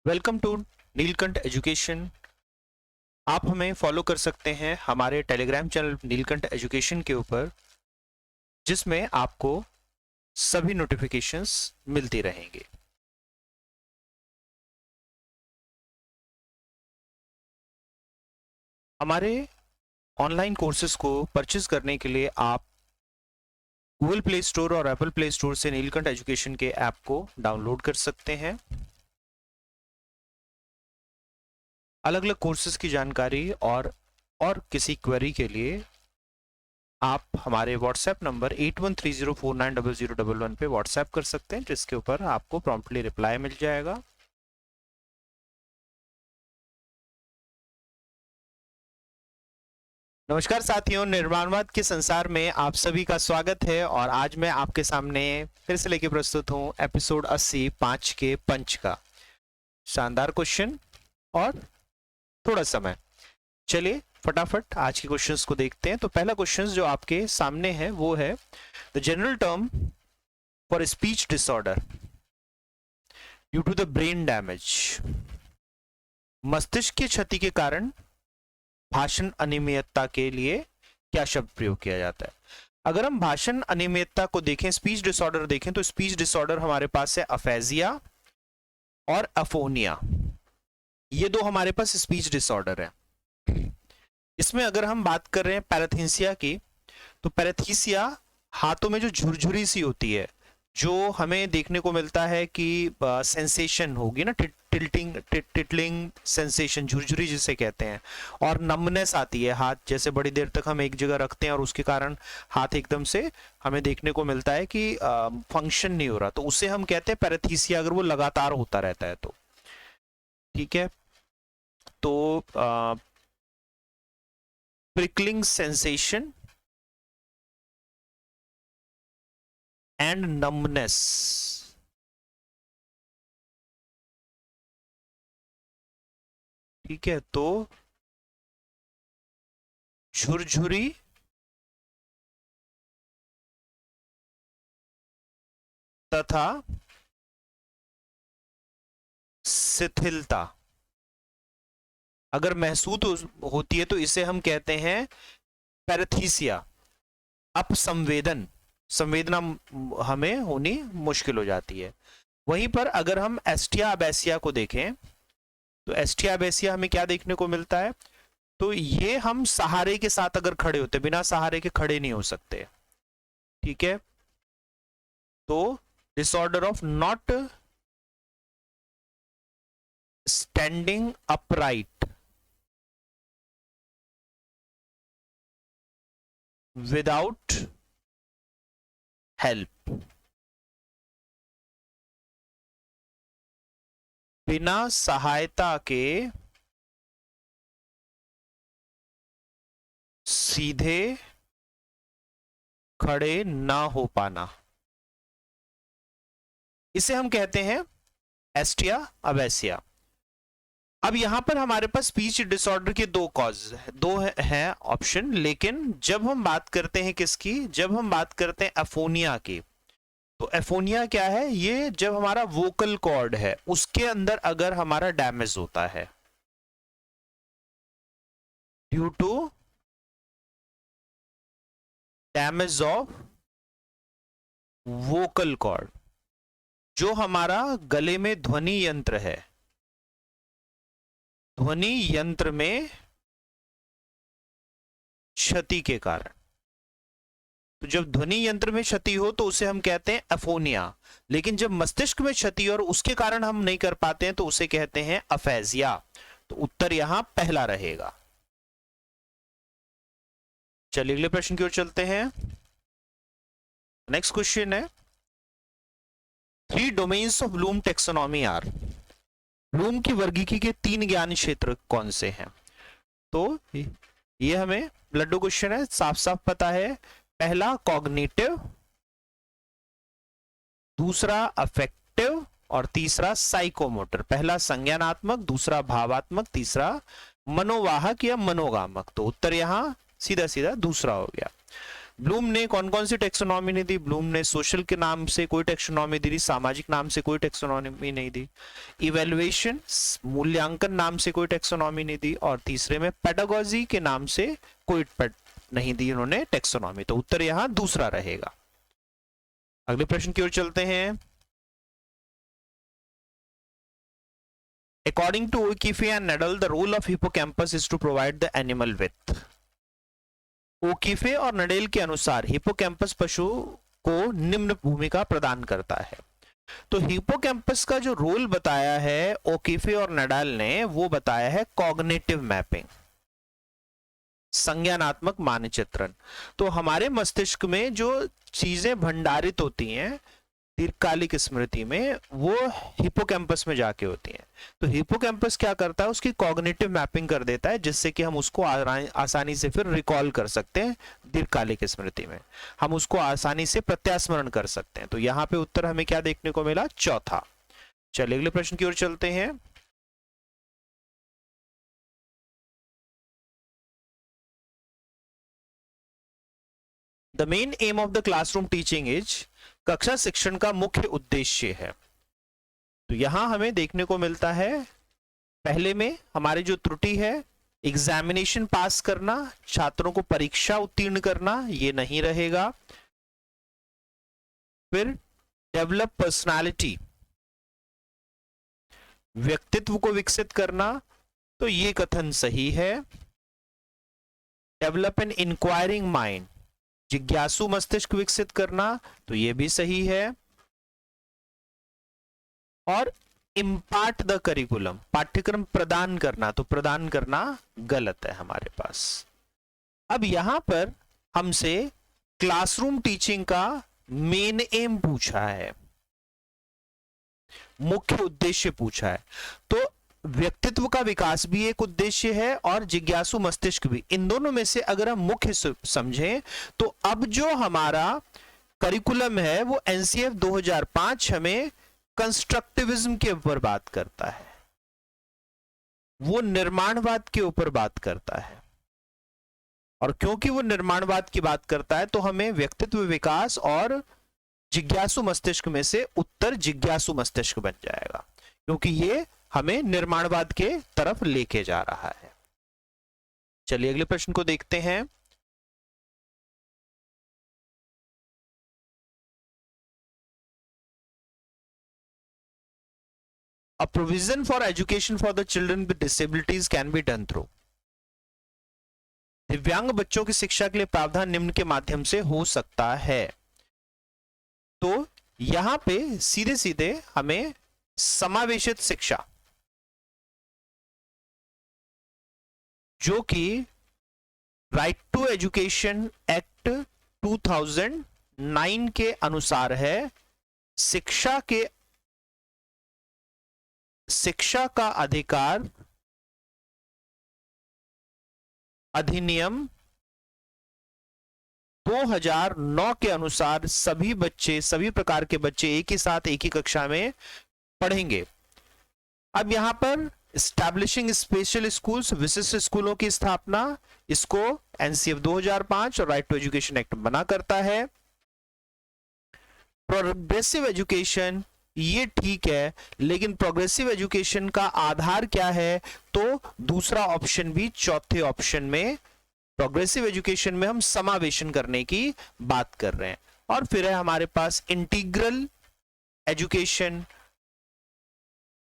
Welcome to Neelkanth education. आप हमें follow कर सकते हैं हमारे टेलीग्राम चैनल नीलकंठ एजुकेशन के ऊपर, जिसमें आपको सभी नोटिफिकेशंस मिलती रहेंगे। हमारे ऑनलाइन कोर्सेज को परचेज करने के लिए आप गूगल प्ले स्टोर और एप्पल प्ले स्टोर से नीलकंठ एजुकेशन के ऐप को डाउनलोड कर सकते हैं। अलग अलग कोर्सेज की जानकारी और किसी क्वेरी के लिए आप हमारे व्हाट्सएप नंबर 8130490011 पे व्हाट्सएप कर सकते हैं, जिसके ऊपर आपको प्रॉम्प्टली रिप्लाई मिल जाएगा। नमस्कार साथियों, निर्माणवाद के संसार में आप सभी का स्वागत है और आज मैं आपके सामने फिर से लेके प्रस्तुत हूं एपिसोड 80 5 के पंच का। शानदार क्वेश्चन और थोड़ा समय। चलिए फटाफट आज के क्वेश्चंस को देखते हैं। तो पहला क्वेश्चन जो आपके सामने है वो है the general term for speech disorder due to the brain damage. मस्तिष्क की क्षति के कारण भाषण अनियमितता के लिए क्या शब्द प्रयोग किया जाता है? अगर हम भाषण अनियमितता को देखें, स्पीच डिसऑर्डर देखें, तो स्पीच डिसऑर्डर हमारे पास है अफेजिया और अफोनिया। ये दो हमारे पास स्पीच डिसऑर्डर है। इसमें अगर हम बात कर रहे हैं पैराथीसिया की, तो पैराथीसिया हाथों में जो झुरझुरी सी होती है, जो हमें देखने को मिलता है कि सेंसेशन होगी ना, टिटलिंग सेंसेशन, झुरझुरी जिसे कहते हैं, और नमनेस आती है। हाथ जैसे बड़ी देर तक हम एक जगह रखते हैं और उसके कारण हाथ एकदम से हमें देखने को मिलता है कि फंक्शन नहीं हो रहा, तो उसे हम कहते हैं पैराथीसिया, अगर वो लगातार होता रहता है तो। ठीक है, तो prickling sensation and numbness। ठीक है, तो झुरझुरी तथा शिथिलता अगर महसूस होती है तो इसे हम कहते हैं पैराथीसिया। संवेदना हमें होनी मुश्किल हो जाती है। वहीं पर अगर हम एस्टिया अबेसिया को देखें, तो एस्टिया अबेसिया हमें क्या देखने को मिलता है? तो ये हम सहारे के साथ अगर खड़े होते, बिना सहारे के खड़े नहीं हो सकते। ठीक है, तो disorder of not standing upright without help, बिना सहायता के सीधे खड़े ना हो पाना, इसे हम कहते हैं एस्टिया अबेसिया। अब यहां पर हमारे पास स्पीच डिसऑर्डर के दो हैं ऑप्शन, लेकिन जब हम बात करते हैं किसकी, जब हम बात करते हैं एफोनिया की, तो एफोनिया क्या है? ये जब हमारा वोकल कॉर्ड है उसके अंदर अगर हमारा डैमेज होता है due to damage of vocal cord, जो हमारा गले में ध्वनि यंत्र है, ध्वनि यंत्र में क्षति के कारण। तो जब ध्वनि यंत्र में क्षति हो तो उसे हम कहते हैं एफोनिया, लेकिन जब मस्तिष्क में क्षति और उसके कारण हम नहीं कर पाते हैं तो उसे कहते हैं अफेजिया। तो उत्तर यहां पहला रहेगा। चलिए अगले प्रश्न की ओर चलते हैं। नेक्स्ट क्वेश्चन है 3 domains of Bloom taxonomy are. Bloom की वर्गीकी के 3 ज्ञान क्षेत्र कौन से हैं? तो ये हमें लड्डू क्वेश्चन है, साफ साफ पता है। पहला कॉग्निटिव, दूसरा अफेक्टिव और तीसरा साइकोमोटर। पहला संज्ञानात्मक, दूसरा भावात्मक, तीसरा मनोवाहक या मनोगामक। तो उत्तर यहां सीधा सीधा दूसरा हो गया। ब्लूम ने कौन कौन सी टेक्सोनॉमी नहीं दी? ब्लूम ने सोशल के नाम से कोई टेक्सोनॉमी दी, सामाजिक नाम से कोई टेक्सोनॉमी नहीं दी, इवेल्युएशन मूल्यांकन नाम से कोई टेक्सोनॉमी नहीं दी, और तीसरे में पेडागोजी के नाम से कोई नहीं दी उन्होंने टेक्सोनॉमी। तो उत्तर यहां दूसरा रहेगा। अगले प्रश्न की ओर चलते हैं। According to O'Keefe and Nadal, the role of hippocampus is to provide the animal with. O'Keefe और नडेल के अनुसार हिपोकैम्पस पशु को निम्न भूमिका प्रदान करता है। तो हिपोकैम्पस का जो रोल बताया है ओकीफे और नडाल ने, वो बताया है कॉग्निटिव मैपिंग, संज्ञानात्मक मानचित्रण। तो हमारे मस्तिष्क में जो चीजें भंडारित होती हैं दीर्घकालिक स्मृति में, वो हिपोकैम्पस में जाके होती हैं। तो हिपोकैम्पस क्या करता है, उसकी कॉग्निटिव मैपिंग कर देता है, जिससे कि हम उसको आसानी से फिर रिकॉल कर सकते हैं दीर्घकालिक स्मृति में, हम उसको आसानी से प्रत्यास्मरण कर सकते हैं। तो यहाँ पे उत्तर हमें क्या देखने को मिला? चौथा। चलिए अगले प्रश्न की ओर चलते हैं। The main M of the classroom teaching is, कक्षा शिक्षण का मुख्य उद्देश्य है। तो यहां हमें देखने को मिलता है, पहले में हमारी जो त्रुटि है, एग्जामिनेशन पास करना, छात्रों को परीक्षा उत्तीर्ण करना, ये नहीं रहेगा। फिर डेवलप पर्सनालिटी, व्यक्तित्व को विकसित करना, तो ये कथन सही है। डेवलप एन इंक्वायरिंग माइंड, जिज्ञासु मस्तिष्क विकसित करना, तो यह भी सही है। और इम्पार्ट द करिकुलम, पाठ्यक्रम प्रदान करना, तो प्रदान करना गलत है हमारे पास। अब यहां पर हमसे क्लासरूम टीचिंग का मेन एम पूछा है, मुख्य उद्देश्य पूछा है। तो व्यक्तित्व का विकास भी एक उद्देश्य है और जिज्ञासु मस्तिष्क भी। इन दोनों में से अगर हम मुख्य समझें, तो अब जो हमारा करिकुलम है वो एनसीएफ 2005 हमें कंस्ट्रक्टिविज्म के ऊपर बात करता है, वो निर्माणवाद के ऊपर बात करता है। और क्योंकि वो निर्माणवाद की बात करता है, तो हमें व्यक्तित्व विकास और जिज्ञासु मस्तिष्क में से उत्तर जिज्ञासु मस्तिष्क बन जाएगा, क्योंकि ये हमें निर्माणवाद के तरफ लेके जा रहा है। चलिए अगले प्रश्न को देखते हैं। A provision for education for the children with disabilities can be done through. दिव्यांग बच्चों की शिक्षा के लिए प्रावधान निम्न के माध्यम से हो सकता है। तो यहां पे सीधे सीधे हमें समावेशित शिक्षा, जो कि राइट टू एजुकेशन एक्ट 2009 के अनुसार है, शिक्षा का अधिकार अधिनियम 2009 के अनुसार सभी बच्चे, सभी प्रकार के बच्चे एक ही साथ एक ही कक्षा में पढ़ेंगे। अब यहां पर एस्टैब्लिशिंग स्पेशल स्कूल्स, विशिष्ट स्कूलों की स्थापना, इसको एनसीएफ 2005 और राइट टू एजुकेशन एक्ट मना करता है। प्रोग्रेसिव एजुकेशन, ये ठीक है, लेकिन प्रोग्रेसिव एजुकेशन का आधार क्या है? तो दूसरा ऑप्शन भी चौथे ऑप्शन में, प्रोग्रेसिव एजुकेशन में हम समावेशन करने की बात कर रहे हैं। और फिर है हमारे पास इंटीग्रल एजुकेशन,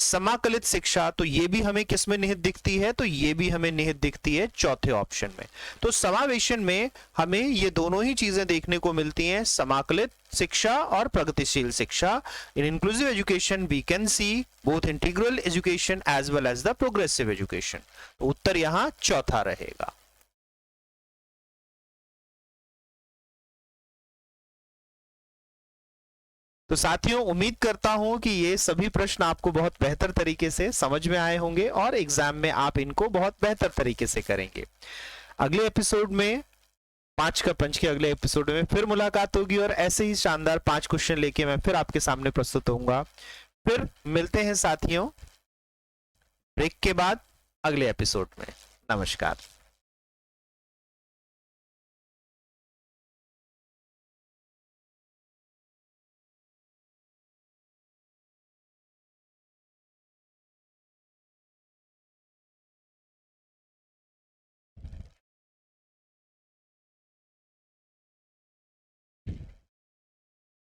समाकलित शिक्षा, तो ये भी हमें किस में निहित दिखती है? तो ये भी हमें निहित दिखती है चौथे ऑप्शन में। तो समावेशन में हमें ये दोनों ही चीजें देखने को मिलती हैं, समाकलित शिक्षा और प्रगतिशील शिक्षा। In inclusive education we can see both integral education as well as the progressive education. तो उत्तर यहां चौथा रहेगा। तो साथियों, उम्मीद करता हूं कि ये सभी प्रश्न आपको बहुत बेहतर तरीके से समझ में आए होंगे और एग्जाम में आप इनको बहुत बेहतर तरीके से करेंगे। अगले एपिसोड में 5 का पंच के अगले एपिसोड में फिर मुलाकात होगी और ऐसे ही शानदार 5 क्वेश्चन लेके मैं फिर आपके सामने प्रस्तुत होऊंगा। फिर मिलते हैं साथियों ब्रेक के बाद अगले एपिसोड में। नमस्कार।